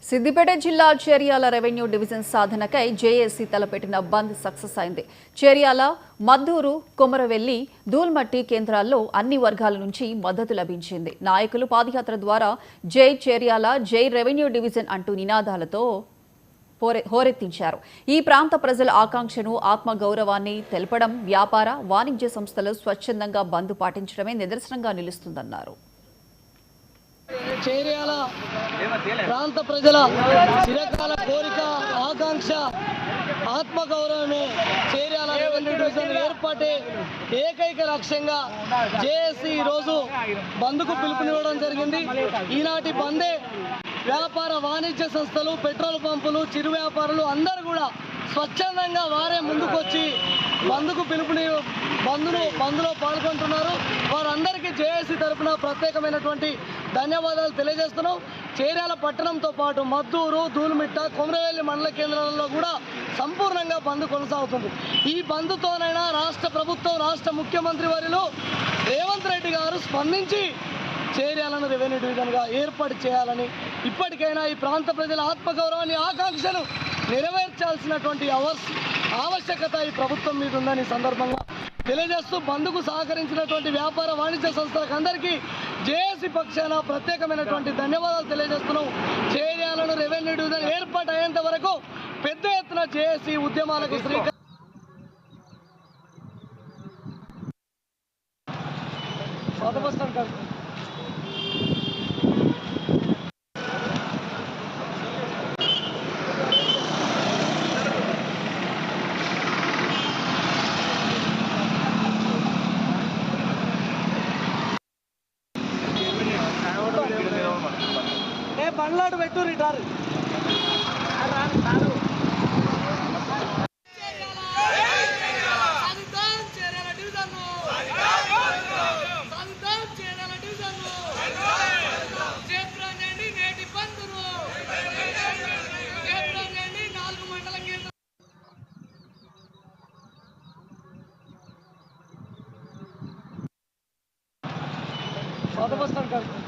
సిద్దిపేట జిల్లా Cheriyal revenue division సాధనకై JAC తలపెట్టిన బంద్ success అయింది. చేర్యాల, మద్దూరు, కొమరవెల్లి, దూల్మట్టి కేంద్రాల్లో అన్ని వర్గాల నుంచి మద్దతు లభించింది. నాయకులు పాదయాత్ర ద్వారా జై చేర్యాల, జై రెవెన్యూ డివిజన్ అంటూ నినాదాలతో హోరెత్తించారు. ఈ ప్రాంత ప్రజల ఆకాంక్షను, ఆత్మగౌరవాన్ని తెలపడం వ్యాపార, వాణిజ్య సంస్థలు స్వచ్ఛందంగా బంద్ పాటించడమే నిదర్శనంగా నిలుస్తుందన్నారు. చేర్యాల ప్రాంత ప్రజల చిరకాల కోరిక, ఆకాంక్ష, ఆత్మగౌరవమే చేర్యాల రెవెన్యూ డివిజన్ ఏర్పాటే ఏకైక లక్ష్యంగా జేఏసీ ఈరోజు బంద్కు పిలుపునివ్వడం జరిగింది. ఈనాటి బందే వ్యాపార, వాణిజ్య సంస్థలు, పెట్రోల్ పంపులు, చిరు వ్యాపారులు అందరూ కూడా స్వచ్ఛందంగా వారే ముందుకొచ్చి బంద్లో పాల్గొంటున్నారు. వారందరికీ జేఏసీ తరఫున ప్రత్యేకమైనటువంటి ధన్యవాదాలు తెలియజేస్తున్నాం. చేర్యాల పట్టణంతో పాటు మద్దూరు, దూల్మిట్ట, కొమరవెల్లి మండల కేంద్రాలలో కూడా సంపూర్ణంగా బంద్ కొనసాగుతుంది. ఈ బంద్తోనైనా రాష్ట్ర ప్రభుత్వం, రాష్ట్ర ముఖ్యమంత్రి వర్యులు రేవంత్ రెడ్డి గారు స్పందించి చేర్యాలను రెవెన్యూ డివిజన్గా ఏర్పాటు చేయాలని, ఇప్పటికైనా ఈ ప్రాంత ప్రజల ఆత్మగౌరవాన్ని, ఆకాంక్షలు నెరవేర్చాల్సినటువంటి ఆవశ్యకత ఈ ప్రభుత్వం మీద ఉందని సందర్భంగా తెలియజేస్తూ బంద్కు సహకరించినటువంటి వ్యాపార, వాణిజ్య సంస్థలకు అందరికీ జేఏసీ పక్షాన ప్రత్యేకమైనటువంటి ధన్యవాదాలు తెలియజేస్తున్నాం. చేర్యాలను రెవెన్యూ డివిజన్ ఏర్పాటు అయ్యేంత వరకు పెద్ద ఎత్తున జేఏసీ ఉద్యమాలకు శ్రీకారం బండ్లాడు పెట్టు రిటారు బస్ స్టాండ్